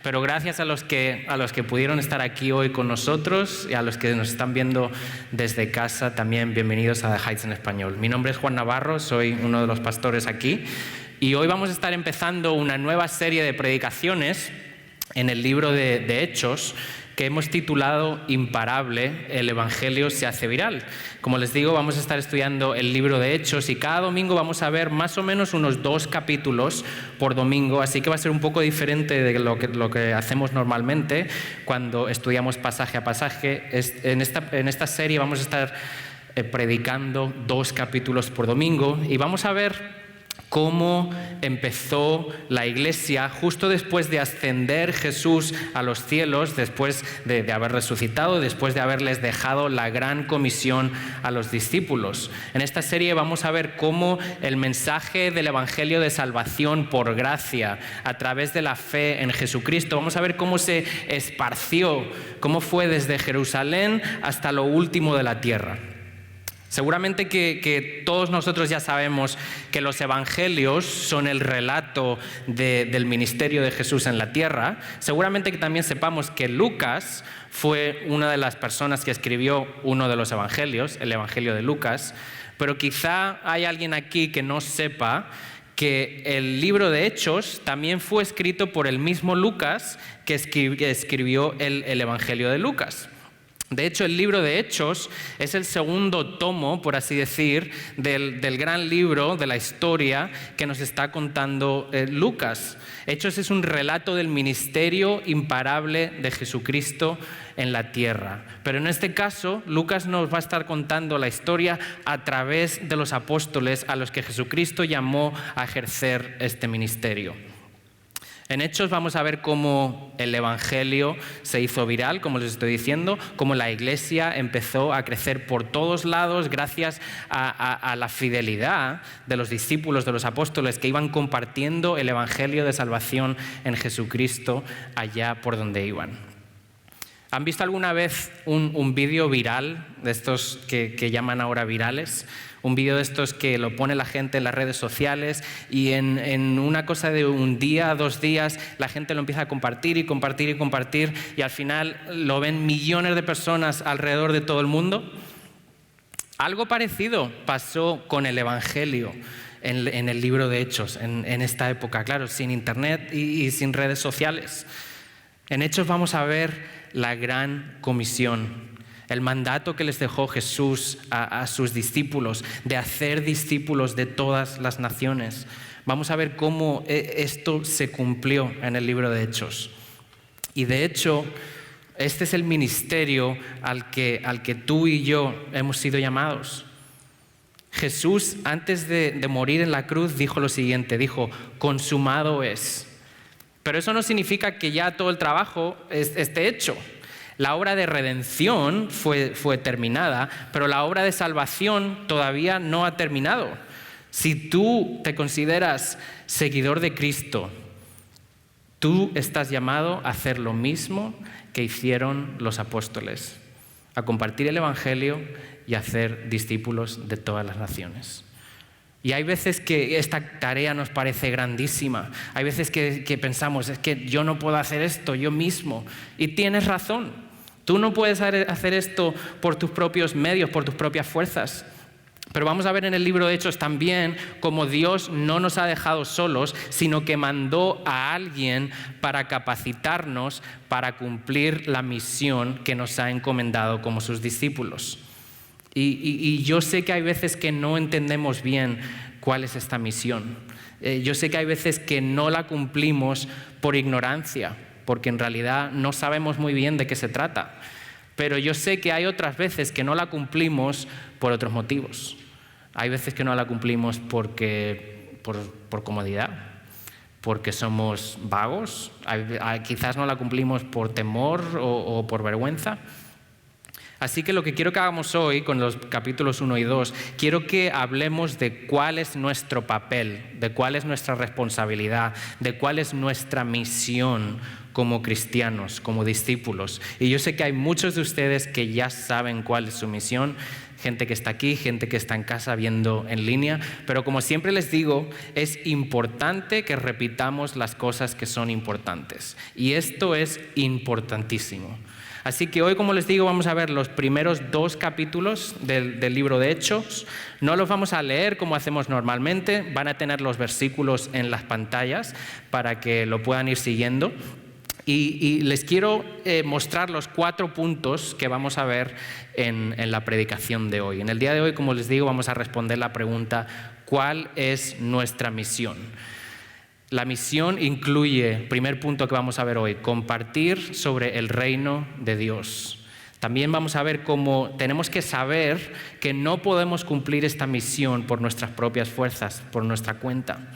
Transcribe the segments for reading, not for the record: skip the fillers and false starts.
pero gracias a los que pudieron estar aquí hoy con nosotros y a los que nos están viendo desde casa, también bienvenidos a The Heights en español. Mi nombre es Juan Navarro, soy uno de los pastores aquí y hoy vamos a estar empezando una nueva serie de predicaciones en el libro de Hechos, que hemos titulado Imparable, el Evangelio se hace viral. Como les digo, vamos a estar estudiando el libro de Hechos y cada domingo vamos a ver más o menos unos 2 capítulos por domingo, así que va a ser un poco diferente de lo que hacemos normalmente cuando estudiamos pasaje a pasaje. En esta serie vamos a estar predicando 2 capítulos por domingo y vamos a ver cómo empezó la iglesia justo después de ascender Jesús a los cielos, después de haber resucitado, después de haberles dejado la gran comisión a los discípulos. En esta serie vamos a ver cómo el mensaje del Evangelio de salvación por gracia, a través de la fe en Jesucristo, vamos a ver cómo se esparció, cómo fue desde Jerusalén hasta lo último de la tierra. Seguramente que todos nosotros ya sabemos que los evangelios son el relato del ministerio de Jesús en la tierra. Seguramente que también sepamos que Lucas fue una de las personas que escribió uno de los evangelios, el Evangelio de Lucas, pero quizá hay alguien aquí que no sepa que el libro de Hechos también fue escrito por el mismo Lucas que escribió el Evangelio de Lucas. De hecho, el libro de Hechos es el segundo tomo, por así decir, del gran libro de la historia que nos está contando Lucas. Hechos es un relato del ministerio imparable de Jesucristo en la tierra. Pero en este caso, Lucas nos va a estar contando la historia a través de los apóstoles a los que Jesucristo llamó a ejercer este ministerio. En Hechos vamos a ver cómo el Evangelio se hizo viral, como les estoy diciendo, cómo la iglesia empezó a crecer por todos lados gracias a la fidelidad de los discípulos, de los apóstoles que iban compartiendo el Evangelio de salvación en Jesucristo allá por donde iban. ¿Han visto alguna vez un vídeo viral de estos que llaman ahora virales? Un vídeo de estos que lo pone la gente en las redes sociales y en una cosa de un día, 2 días, la gente lo empieza a compartir y compartir y compartir y al final lo ven millones de personas alrededor de todo el mundo. Algo parecido pasó con el Evangelio en el libro de Hechos, en esta época, claro, sin internet y sin redes sociales. En Hechos vamos a ver la gran comisión, el mandato que les dejó Jesús a sus discípulos de hacer discípulos de todas las naciones. Vamos a ver cómo esto se cumplió en el libro de Hechos. Y de hecho, este es el ministerio al que tú y yo hemos sido llamados. Jesús, antes de morir en la cruz, dijo lo siguiente, dijo, consumado es. Pero eso no significa que ya todo el trabajo esté hecho. La obra de redención fue terminada, pero la obra de salvación todavía no ha terminado. Si tú te consideras seguidor de Cristo, tú estás llamado a hacer lo mismo que hicieron los apóstoles, a compartir el Evangelio y a hacer discípulos de todas las naciones. Y hay veces que esta tarea nos parece grandísima. Hay veces que pensamos, es que yo no puedo hacer esto yo mismo. Y tienes razón. Tú no puedes hacer esto por tus propios medios, por tus propias fuerzas. Pero vamos a ver en el libro de Hechos también cómo Dios no nos ha dejado solos, sino que mandó a alguien para capacitarnos para cumplir la misión que nos ha encomendado como sus discípulos. Y yo sé que hay veces que no entendemos bien cuál es esta misión. Yo sé que hay veces que no la cumplimos por ignorancia, porque en realidad no sabemos muy bien de qué se trata. Pero yo sé que hay otras veces que no la cumplimos por otros motivos. Hay veces que no la cumplimos por comodidad, porque somos vagos. Quizás no la cumplimos por temor o por vergüenza. Así que lo que quiero que hagamos hoy con los capítulos 1 y 2, quiero que hablemos de cuál es nuestro papel, de cuál es nuestra responsabilidad, de cuál es nuestra misión como cristianos, como discípulos. Y yo sé que hay muchos de ustedes que ya saben cuál es su misión, gente que está aquí, gente que está en casa viendo en línea, pero como siempre les digo, es importante que repitamos las cosas que son importantes. Y esto es importantísimo. Así que hoy, como les digo, vamos a ver los primeros 2 capítulos del libro de Hechos. No los vamos a leer como hacemos normalmente, van a tener los versículos en las pantallas para que lo puedan ir siguiendo. Y les quiero mostrar los 4 puntos que vamos a ver en la predicación de hoy. En el día de hoy, como les digo, vamos a responder la pregunta: ¿cuál es nuestra misión? La misión incluye, primer punto que vamos a ver hoy, compartir sobre el reino de Dios. También vamos a ver cómo tenemos que saber que no podemos cumplir esta misión por nuestras propias fuerzas, por nuestra cuenta.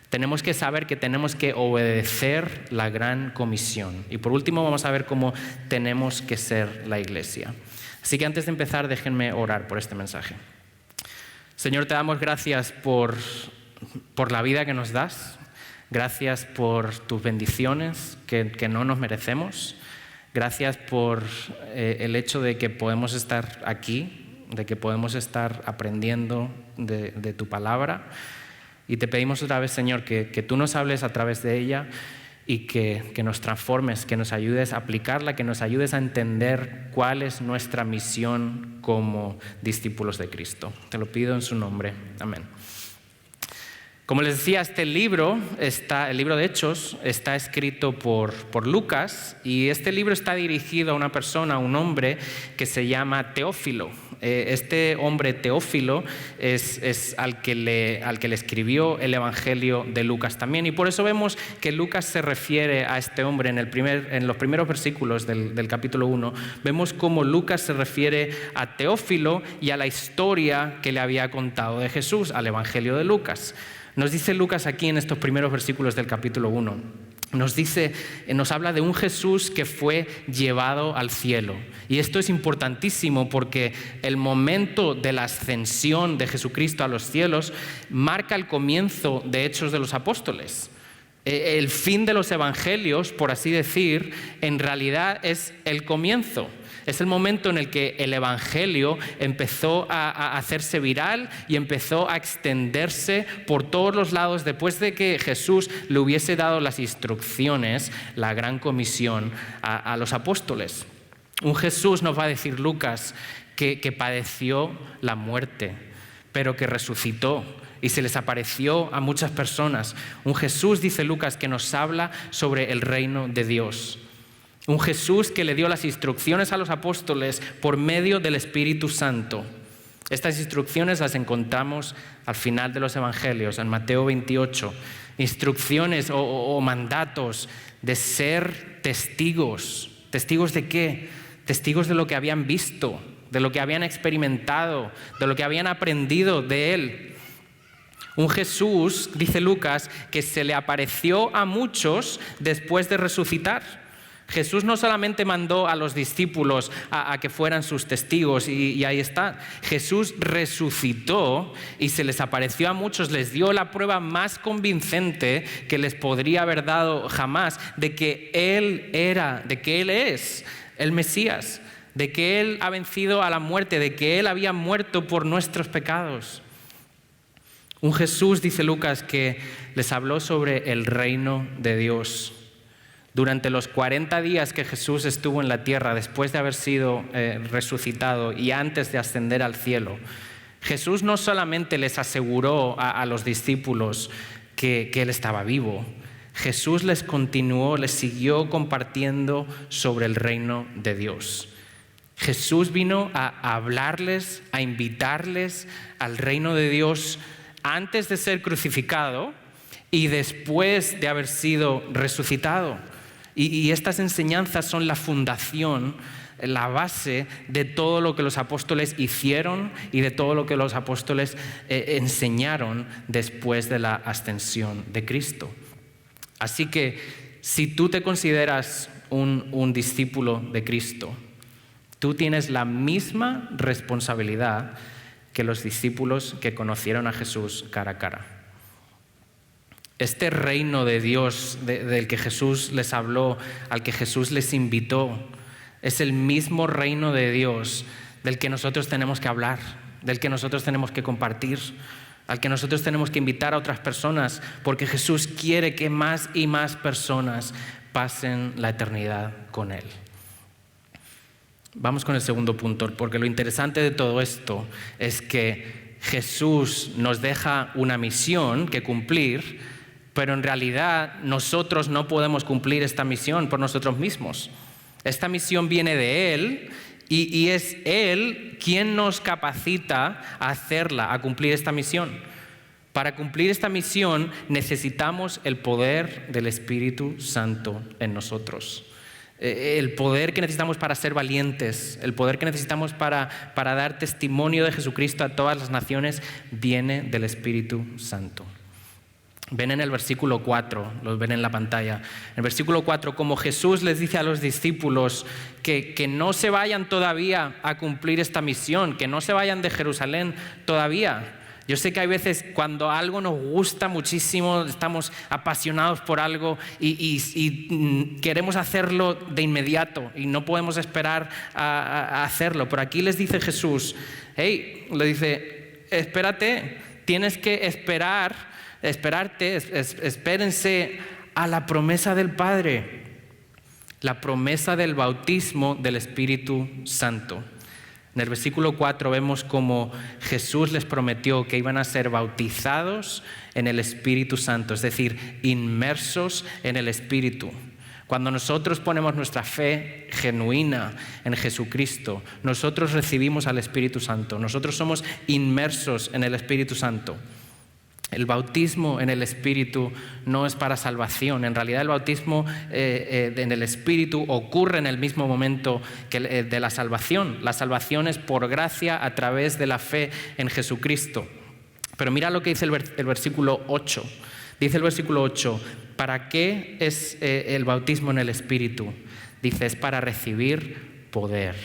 Tenemos que saber que tenemos que obedecer la gran comisión. Y por último vamos a ver cómo tenemos que ser la iglesia. Así que antes de empezar, déjenme orar por este mensaje. Señor, te damos gracias por la vida que nos das. Gracias por tus bendiciones que no nos merecemos. Gracias por el hecho de que podemos estar aquí, de que podemos estar aprendiendo de tu palabra. Y te pedimos otra vez, Señor, que tú nos hables a través de ella y que nos transformes, que nos ayudes a aplicarla, que nos ayudes a entender cuál es nuestra misión como discípulos de Cristo. Te lo pido en su nombre. Amén. Como les decía, este libro, el libro de Hechos, está escrito por Lucas, y este libro está dirigido a una persona, a un hombre que se llama Teófilo. Este hombre Teófilo es al que le escribió el Evangelio de Lucas también, y por eso vemos que Lucas se refiere a este hombre en los primeros versículos del capítulo 1. Vemos cómo Lucas se refiere a Teófilo y a la historia que le había contado de Jesús, al Evangelio de Lucas. Nos dice Lucas aquí en estos primeros versículos del capítulo 1, nos habla de un Jesús que fue llevado al cielo. Y esto es importantísimo porque el momento de la ascensión de Jesucristo a los cielos marca el comienzo de Hechos de los Apóstoles. El fin de los evangelios, por así decir, en realidad es el comienzo. Es el momento en el que el evangelio empezó a hacerse viral y empezó a extenderse por todos los lados después de que Jesús le hubiese dado las instrucciones, la gran comisión a los apóstoles. Un Jesús, nos va a decir Lucas, que padeció la muerte, pero que resucitó y se les apareció a muchas personas. Un Jesús, dice Lucas, que nos habla sobre el reino de Dios. Un Jesús que le dio las instrucciones a los apóstoles por medio del Espíritu Santo. Estas instrucciones las encontramos al final de los evangelios, en Mateo 28. Instrucciones o mandatos de ser testigos. ¿Testigos de qué? Testigos de lo que habían visto, de lo que habían experimentado, de lo que habían aprendido de Él. Un Jesús, dice Lucas, que se le apareció a muchos después de resucitar. Jesús no solamente mandó a los discípulos a que fueran sus testigos y ahí está. Jesús resucitó y se les apareció a muchos, les dio la prueba más convincente que les podría haber dado jamás de que Él es el Mesías, de que Él ha vencido a la muerte, de que Él había muerto por nuestros pecados. Un Jesús, dice Lucas, que les habló sobre el reino de Dios. Durante los 40 días que Jesús estuvo en la tierra, después de haber sido resucitado y antes de ascender al cielo, Jesús no solamente les aseguró a los discípulos que Él estaba vivo, Jesús les siguió compartiendo sobre el reino de Dios. Jesús vino a hablarles, a invitarles al reino de Dios antes de ser crucificado y después de haber sido resucitado. Y estas enseñanzas son la fundación, la base de todo lo que los apóstoles hicieron y de todo lo que los apóstoles enseñaron después de la ascensión de Cristo. Así que si tú te consideras un discípulo de Cristo, tú tienes la misma responsabilidad que los discípulos que conocieron a Jesús cara a cara. Este reino de Dios del que Jesús les habló, al que Jesús les invitó, es el mismo reino de Dios del que nosotros tenemos que hablar, del que nosotros tenemos que compartir, al que nosotros tenemos que invitar a otras personas, porque Jesús quiere que más y más personas pasen la eternidad con Él. Vamos con el segundo punto, porque lo interesante de todo esto es que Jesús nos deja una misión que cumplir, pero en realidad nosotros no podemos cumplir esta misión por nosotros mismos. Esta misión viene de Él y es Él quien nos capacita a hacerla, a cumplir esta misión. Para cumplir esta misión necesitamos el poder del Espíritu Santo en nosotros. El poder que necesitamos para ser valientes, el poder que necesitamos para dar testimonio de Jesucristo a todas las naciones, viene del Espíritu Santo. Ven en el versículo 4, los ven en la pantalla. En el versículo 4, como Jesús les dice a los discípulos que no se vayan todavía a cumplir esta misión, que no se vayan de Jerusalén todavía. Yo sé que hay veces cuando algo nos gusta muchísimo, estamos apasionados por algo y queremos hacerlo de inmediato y no podemos esperar a hacerlo. Pero aquí les dice Jesús, le dice, espérate, tienes que espérense a la promesa del Padre, la promesa del bautismo del Espíritu Santo. En el versículo 4 vemos cómo Jesús les prometió que iban a ser bautizados en el Espíritu Santo, es decir, inmersos en el Espíritu. Cuando nosotros ponemos nuestra fe genuina en Jesucristo, nosotros recibimos al Espíritu Santo, nosotros somos inmersos en el Espíritu Santo. El bautismo en el Espíritu no es para salvación. En realidad el bautismo en el Espíritu ocurre en el mismo momento que de la salvación. La salvación es por gracia a través de la fe en Jesucristo. Pero mira lo que dice el versículo 8. Dice el versículo 8, ¿para qué es el bautismo en el Espíritu? Dice, es para recibir poder.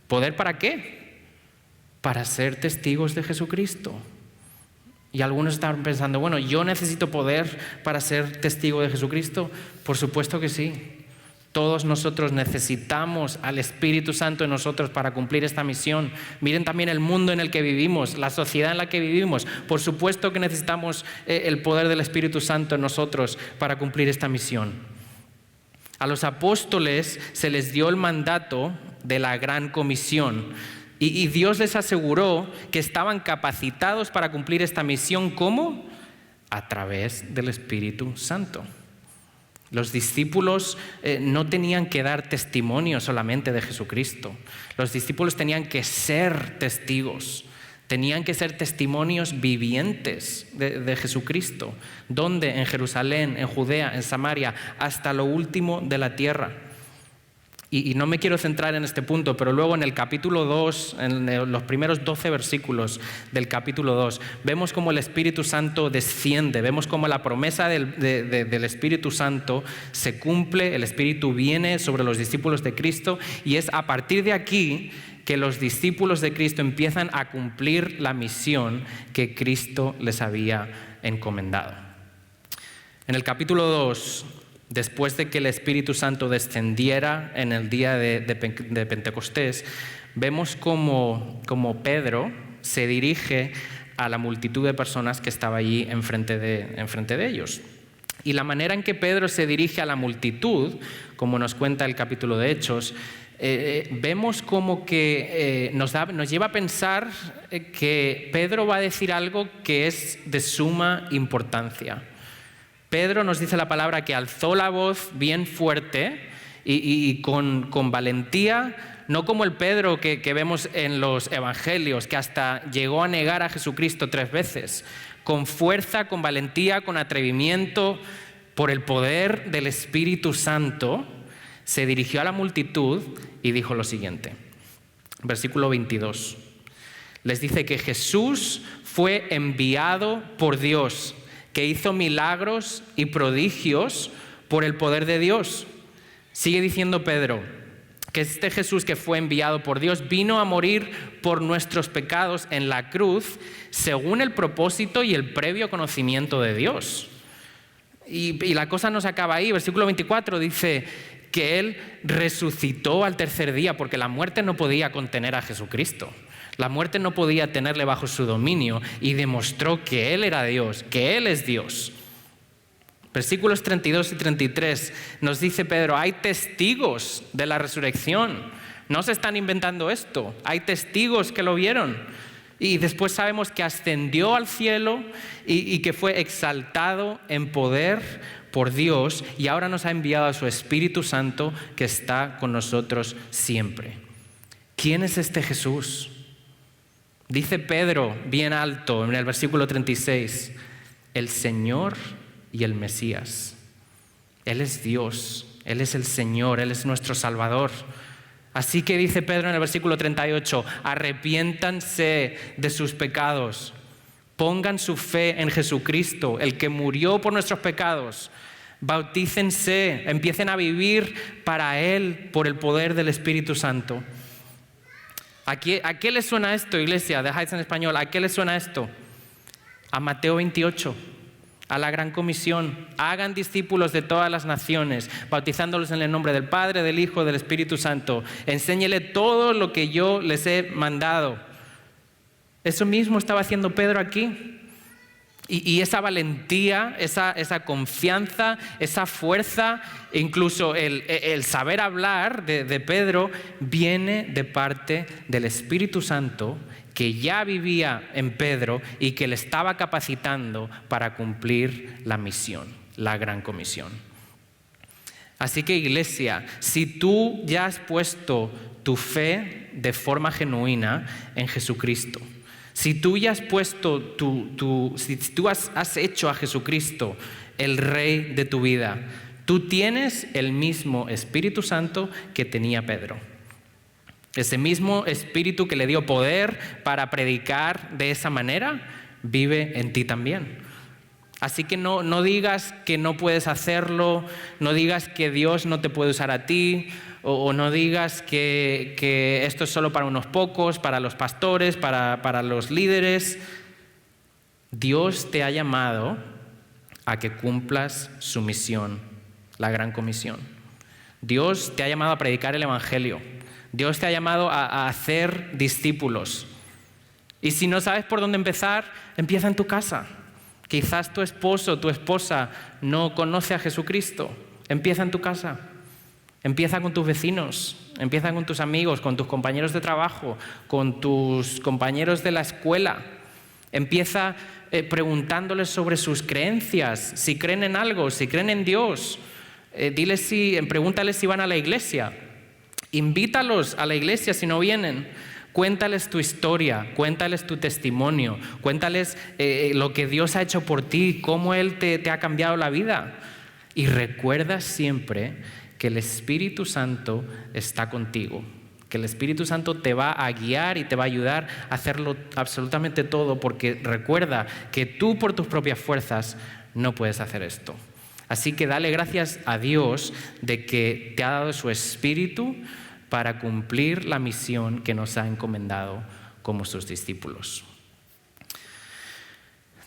¿Poder para qué? Para ser testigos de Jesucristo. Y algunos están pensando, bueno, ¿yo necesito poder para ser testigo de Jesucristo? Por supuesto que sí. Todos nosotros necesitamos al Espíritu Santo en nosotros para cumplir esta misión. Miren también el mundo en el que vivimos, la sociedad en la que vivimos. Por supuesto que necesitamos el poder del Espíritu Santo en nosotros para cumplir esta misión. A los apóstoles se les dio el mandato de la gran comisión. Y Dios les aseguró que estaban capacitados para cumplir esta misión. ¿Cómo? A través del Espíritu Santo. Los discípulos no tenían que dar testimonio solamente de Jesucristo. Los discípulos tenían que ser testigos. Tenían que ser testimonios vivientes de Jesucristo. ¿Dónde? En Jerusalén, en Judea, en Samaria, hasta lo último de la tierra. Y no me quiero centrar en este punto, pero luego en el capítulo 2, en los primeros 12 versículos del capítulo 2, vemos cómo el Espíritu Santo desciende, vemos cómo la promesa del Espíritu Santo se cumple, el Espíritu viene sobre los discípulos de Cristo y es a partir de aquí que los discípulos de Cristo empiezan a cumplir la misión que Cristo les había encomendado. En el capítulo 2, después de que el Espíritu Santo descendiera en el día de Pentecostés, vemos cómo Pedro se dirige a la multitud de personas que estaba allí enfrente de ellos. Y la manera en que Pedro se dirige a la multitud, como nos cuenta el capítulo de Hechos, vemos como que nos lleva a pensar que Pedro va a decir algo que es de suma importancia. Pedro, nos dice la palabra, que alzó la voz bien fuerte y con valentía, no como el Pedro que vemos en los evangelios, que hasta llegó a negar a Jesucristo 3 veces, con fuerza, con valentía, con atrevimiento, por el poder del Espíritu Santo, se dirigió a la multitud y dijo lo siguiente. Versículo 22. Les dice que Jesús fue enviado por Dios, que hizo milagros y prodigios por el poder de Dios. Sigue diciendo Pedro que este Jesús que fue enviado por Dios vino a morir por nuestros pecados en la cruz según el propósito y el previo conocimiento de Dios. Y la cosa no se acaba ahí. Versículo 24 dice que Él resucitó al tercer día, porque la muerte no podía contener a Jesucristo. La muerte no podía tenerle bajo su dominio, y demostró que Él era Dios, que Él es Dios. Versículos 32 y 33 nos dice Pedro, hay testigos de la resurrección. No se están inventando esto, hay testigos que lo vieron. Y después sabemos que ascendió al cielo y que fue exaltado en poder por Dios, y ahora nos ha enviado a su Espíritu Santo que está con nosotros siempre. ¿Quién es este Jesús? Dice Pedro bien alto en el versículo 36, el Señor y el Mesías. Él es Dios, Él es el Señor, Él es nuestro Salvador. Así que dice Pedro en el versículo 38, arrepiéntanse de sus pecados, pongan su fe en Jesucristo, el que murió por nuestros pecados, bautícense, empiecen a vivir para Él por el poder del Espíritu Santo. ¿A qué les suena esto, iglesia de Heights en español? ¿A qué les suena esto? A Mateo 28. A la gran comisión, hagan discípulos de todas las naciones, bautizándolos en el nombre del Padre, del Hijo, del Espíritu Santo. Enséñele todo lo que yo les he mandado. Eso mismo estaba haciendo Pedro aquí. Y esa valentía, esa confianza, esa fuerza, incluso el saber hablar de Pedro, viene de parte del Espíritu Santo, que ya vivía en Pedro y que le estaba capacitando para cumplir la misión, la gran comisión. Así que, iglesia, si tú ya has puesto tu fe de forma genuina en Jesucristo, si tú ya has puesto si tú has hecho a Jesucristo el Rey de tu vida, tú tienes el mismo Espíritu Santo que tenía Pedro. Ese mismo Espíritu que le dio poder para predicar de esa manera, vive en ti también. Así que no digas que no puedes hacerlo, no digas que Dios no te puede usar a ti, o no digas que esto es solo para unos pocos, para los pastores, para los líderes. Dios te ha llamado a que cumplas su misión, la gran comisión. Dios te ha llamado a predicar el Evangelio. Dios te ha llamado a hacer discípulos. Y si no sabes por dónde empezar, empieza en tu casa. Quizás tu esposo, tu esposa no conoce a Jesucristo. Empieza en tu casa. Empieza con tus vecinos, empieza con tus amigos, con tus compañeros de trabajo, con tus compañeros de la escuela. Empieza preguntándoles sobre sus creencias, si creen en algo, si creen en Dios. Pregúntales si van a la iglesia. Invítalos a la iglesia si no vienen. Cuéntales tu historia, cuéntales tu testimonio, cuéntales lo que Dios ha hecho por ti, cómo Él te ha cambiado la vida. Y recuerda siempre que el Espíritu Santo está contigo, que el Espíritu Santo te va a guiar y te va a ayudar a hacerlo absolutamente todo, porque recuerda que tú por tus propias fuerzas no puedes hacer esto. Así que dale gracias a Dios de que te ha dado su Espíritu para cumplir la misión que nos ha encomendado como sus discípulos.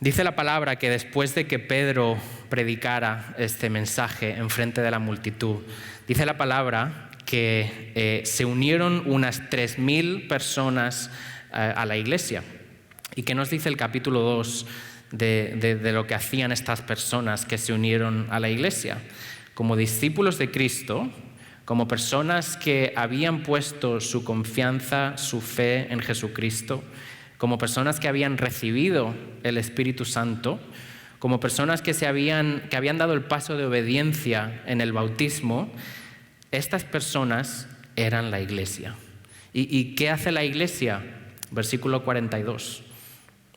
Dice la palabra que después de que Pedro predicara este mensaje en frente de la multitud, dice la palabra que se unieron unas 3,000 personas a la iglesia. ¿Y qué nos dice el capítulo 2 de lo que hacían estas personas que se unieron a la iglesia? Como discípulos de Cristo, como personas que habían puesto su confianza, su fe en Jesucristo, como personas que habían recibido el Espíritu Santo, como personas que habían dado el paso de obediencia en el bautismo, estas personas eran la iglesia. ¿Y qué hace la iglesia? Versículo 42.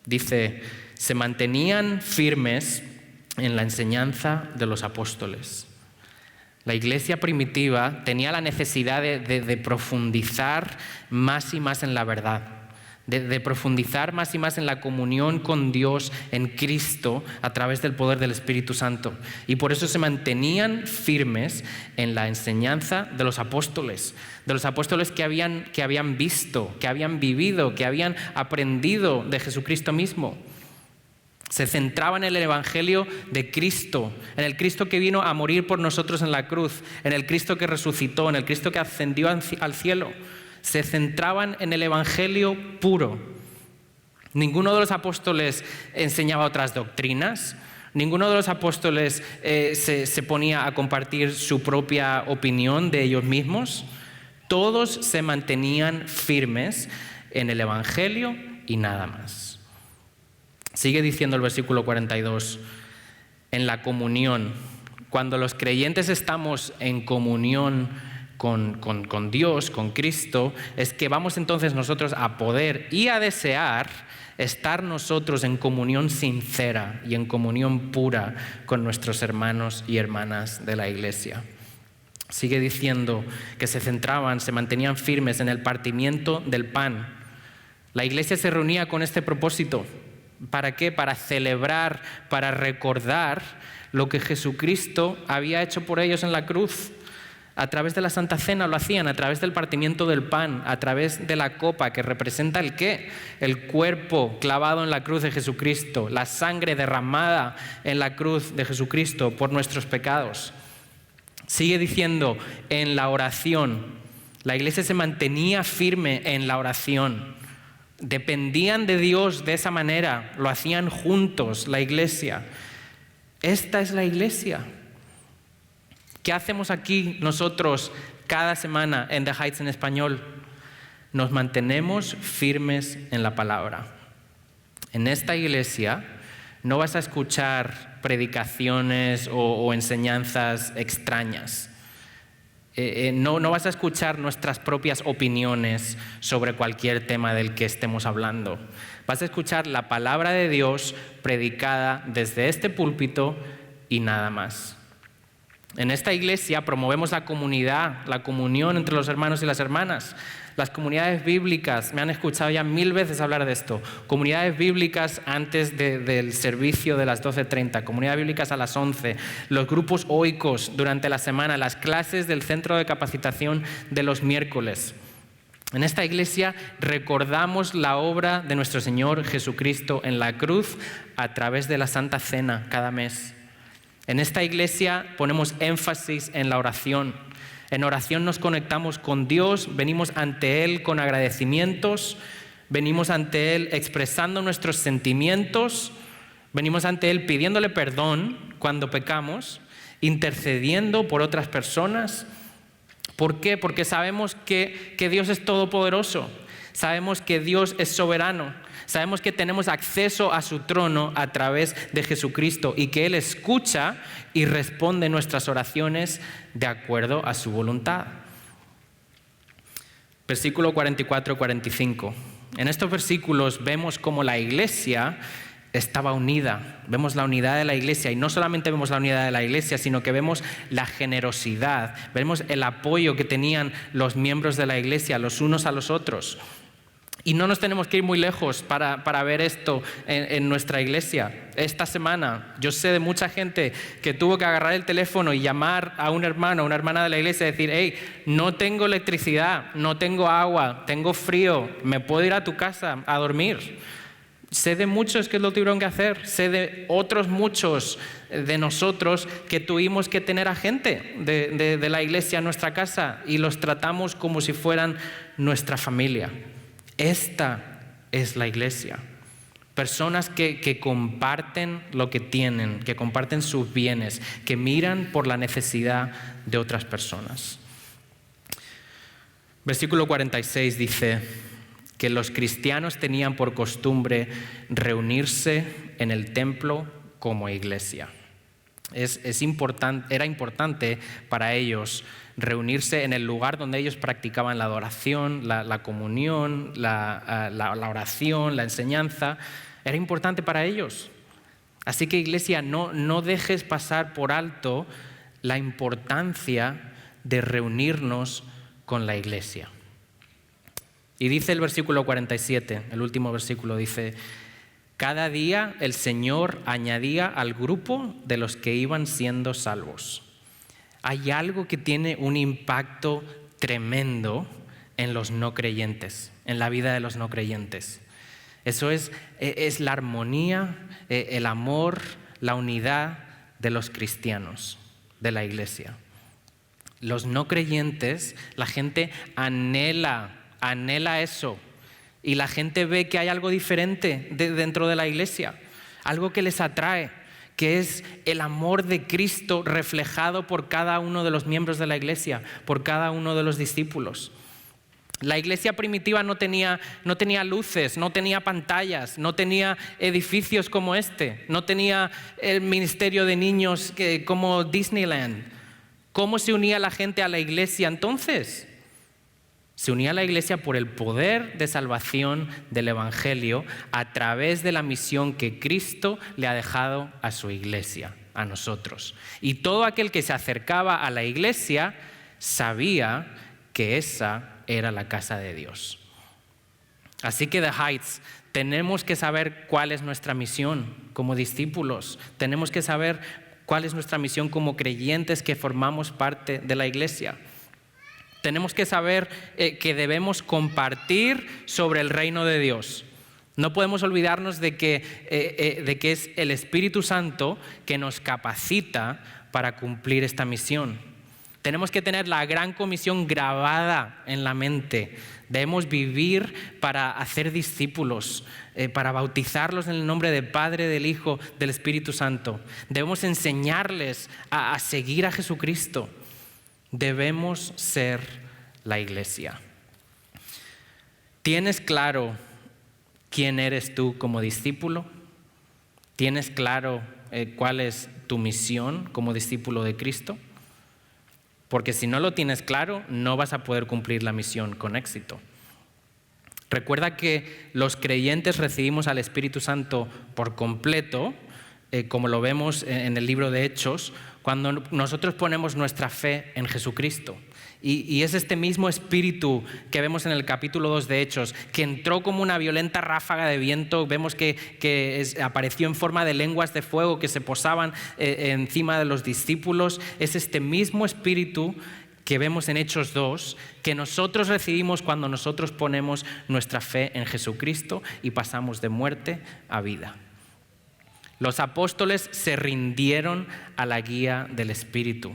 Dice, se mantenían firmes en la enseñanza de los apóstoles. La iglesia primitiva tenía la necesidad de profundizar más y más en la verdad, de profundizar más y más en la comunión con Dios en Cristo a través del poder del Espíritu Santo. Y por eso se mantenían firmes en la enseñanza de los apóstoles que habían visto, que habían vivido, que habían aprendido de Jesucristo mismo. Se centraban en el Evangelio de Cristo, en el Cristo que vino a morir por nosotros en la cruz, en el Cristo que resucitó, en el Cristo que ascendió al cielo. Se centraban en el Evangelio puro. Ninguno de los apóstoles enseñaba otras doctrinas. Ninguno de los apóstoles se ponía a compartir su propia opinión de ellos mismos. Todos se mantenían firmes en el Evangelio y nada más. Sigue diciendo el versículo 42, en la comunión. Cuando los creyentes estamos en comunión con Dios, con Cristo, es que vamos entonces nosotros a poder y a desear estar nosotros en comunión sincera y en comunión pura con nuestros hermanos y hermanas de la iglesia. Sigue diciendo que se centraban, se mantenían firmes en el partimiento del pan. La iglesia se reunía con este propósito. ¿Para qué? Para celebrar, para recordar lo que Jesucristo había hecho por ellos en la cruz. A través de la Santa Cena lo hacían, a través del partimiento del pan, a través de la copa que representa el ¿qué? El cuerpo clavado en la cruz de Jesucristo, la sangre derramada en la cruz de Jesucristo por nuestros pecados. Sigue diciendo, en la oración, la iglesia se mantenía firme en la oración. Dependían de Dios de esa manera, lo hacían juntos, la iglesia. Esta es la iglesia. ¿Qué hacemos aquí nosotros cada semana en The Heights en español? Nos mantenemos firmes en la palabra. En esta iglesia no vas a escuchar predicaciones o enseñanzas extrañas. No vas a escuchar nuestras propias opiniones sobre cualquier tema del que estemos hablando. Vas a escuchar la palabra de Dios predicada desde este púlpito y nada más. En esta iglesia promovemos la comunidad, la comunión entre los hermanos y las hermanas. Las comunidades bíblicas, me han escuchado ya 1000 veces hablar de esto. Comunidades bíblicas antes del servicio de las 12:30, comunidades bíblicas a las 11, los grupos oicos durante la semana, las clases del centro de capacitación de los miércoles. En esta iglesia recordamos la obra de nuestro Señor Jesucristo en la cruz a través de la Santa Cena cada mes. En esta iglesia ponemos énfasis en la oración. En oración nos conectamos con Dios, venimos ante Él con agradecimientos, venimos ante Él expresando nuestros sentimientos, venimos ante Él pidiéndole perdón cuando pecamos, intercediendo por otras personas. ¿Por qué? Porque sabemos que Dios es todopoderoso, sabemos que Dios es soberano, sabemos que tenemos acceso a su trono a través de Jesucristo y que Él escucha y responde nuestras oraciones de acuerdo a su voluntad. Versículo 44-45. En estos versículos vemos cómo la iglesia estaba unida. Vemos la unidad de la iglesia y no solamente vemos la unidad de la iglesia, sino que vemos la generosidad, vemos el apoyo que tenían los miembros de la iglesia los unos a los otros. Y no nos tenemos que ir muy lejos para ver esto en nuestra iglesia. Esta semana yo sé de mucha gente que tuvo que agarrar el teléfono y llamar a un hermano, a una hermana de la iglesia y decir, hey, no tengo electricidad, no tengo agua, tengo frío, ¿me puedo ir a tu casa a dormir? Sé de muchos que lo tuvieron que hacer, sé de otros muchos de nosotros que tuvimos que tener a gente de la iglesia en nuestra casa y los tratamos como si fueran nuestra familia. Esta es la iglesia. Personas que comparten lo que tienen, que comparten sus bienes, que miran por la necesidad de otras personas. Versículo 46 dice que los cristianos tenían por costumbre reunirse en el templo como iglesia. Era importante para ellos reunirse en el lugar donde ellos practicaban la adoración, la comunión, la oración, la enseñanza. Era importante para ellos. Así que, iglesia, no dejes pasar por alto la importancia de reunirnos con la iglesia. Y dice el versículo 47, el último versículo, dice: cada día el Señor añadía al grupo de los que iban siendo salvos. Hay algo que tiene un impacto tremendo en los no creyentes, en la vida de los no creyentes. Eso es la armonía, el amor, la unidad de los cristianos, de la iglesia. Los no creyentes, la gente anhela eso. Y la gente ve que hay algo diferente dentro de la iglesia, algo que les atrae, que es el amor de Cristo reflejado por cada uno de los miembros de la iglesia, por cada uno de los discípulos. La iglesia primitiva no tenía luces, no tenía pantallas, no tenía edificios como este, no tenía el ministerio de niños como Disneyland. ¿Cómo se unía la gente a la iglesia entonces? Se unía a la iglesia por el poder de salvación del Evangelio a través de la misión que Cristo le ha dejado a su iglesia, a nosotros. Y todo aquel que se acercaba a la iglesia sabía que esa era la casa de Dios. Así que The Heights, tenemos que saber cuál es nuestra misión como discípulos. Tenemos que saber cuál es nuestra misión como creyentes que formamos parte de la iglesia. Tenemos que saber que debemos compartir sobre el reino de Dios. No podemos olvidarnos de que es el Espíritu Santo que nos capacita para cumplir esta misión. Tenemos que tener la gran comisión grabada en la mente. Debemos vivir para hacer discípulos, para bautizarlos en el nombre del Padre, del Hijo, del Espíritu Santo. Debemos enseñarles a seguir a Jesucristo. Debemos ser la iglesia. ¿Tienes claro quién eres tú como discípulo? ¿Tienes claro cuál es tu misión como discípulo de Cristo? Porque si no lo tienes claro, no vas a poder cumplir la misión con éxito. Recuerda que los creyentes recibimos al Espíritu Santo por completo, como lo vemos en el libro de Hechos, cuando nosotros ponemos nuestra fe en Jesucristo. Y es este mismo Espíritu que vemos en el capítulo 2 de Hechos, que entró como una violenta ráfaga de viento. Vemos que apareció en forma de lenguas de fuego que se posaban encima de los discípulos. Es este mismo Espíritu que vemos en Hechos 2, que nosotros recibimos cuando nosotros ponemos nuestra fe en Jesucristo y pasamos de muerte a vida. Los apóstoles se rindieron a la guía del Espíritu.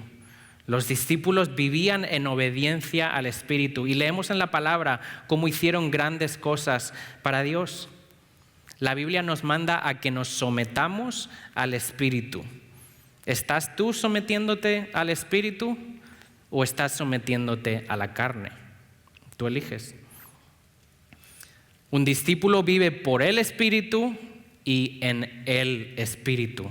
Los discípulos vivían en obediencia al Espíritu y leemos en la palabra cómo hicieron grandes cosas para Dios. La Biblia nos manda a que nos sometamos al Espíritu. ¿Estás tú sometiéndote al Espíritu o estás sometiéndote a la carne? Tú eliges. Un discípulo vive por el Espíritu y en el Espíritu.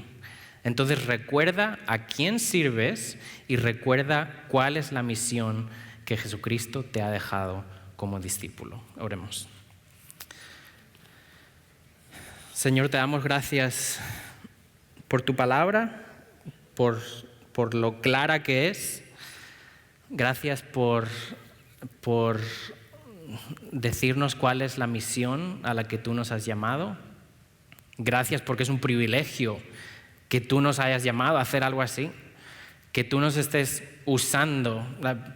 Entonces recuerda a quién sirves y recuerda cuál es la misión que Jesucristo te ha dejado como discípulo. Oremos. Señor, te damos gracias por tu palabra, por lo clara que es. Gracias por decirnos cuál es la misión a la que tú nos has llamado. Gracias porque es un privilegio que tú nos hayas llamado a hacer algo así, que tú nos estés usando,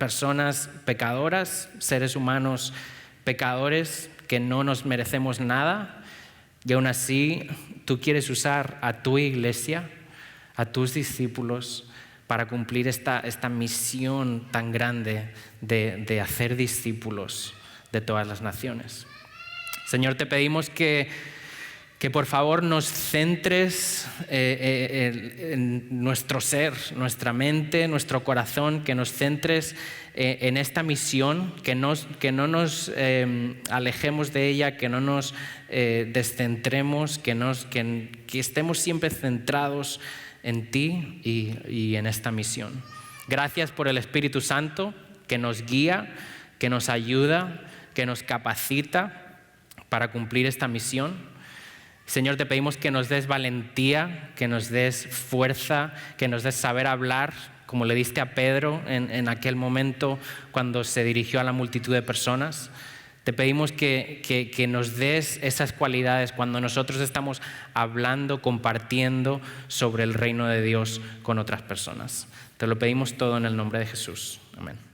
personas pecadoras, seres humanos pecadores que no nos merecemos nada, y aún así tú quieres usar a tu iglesia, a tus discípulos, para cumplir esta misión tan grande de hacer discípulos de todas las naciones. Señor, te pedimos que por favor nos centres en nuestro ser, nuestra mente, nuestro corazón, que nos centres en esta misión, que no nos alejemos de ella, que no nos descentremos, que estemos siempre centrados en ti y en esta misión. Gracias por el Espíritu Santo que nos guía, que nos ayuda, que nos capacita para cumplir esta misión. Señor, te pedimos que nos des valentía, que nos des fuerza, que nos des saber hablar, como le diste a Pedro en aquel momento cuando se dirigió a la multitud de personas. Te pedimos que nos des esas cualidades cuando nosotros estamos hablando, compartiendo sobre el reino de Dios con otras personas. Te lo pedimos todo en el nombre de Jesús. Amén.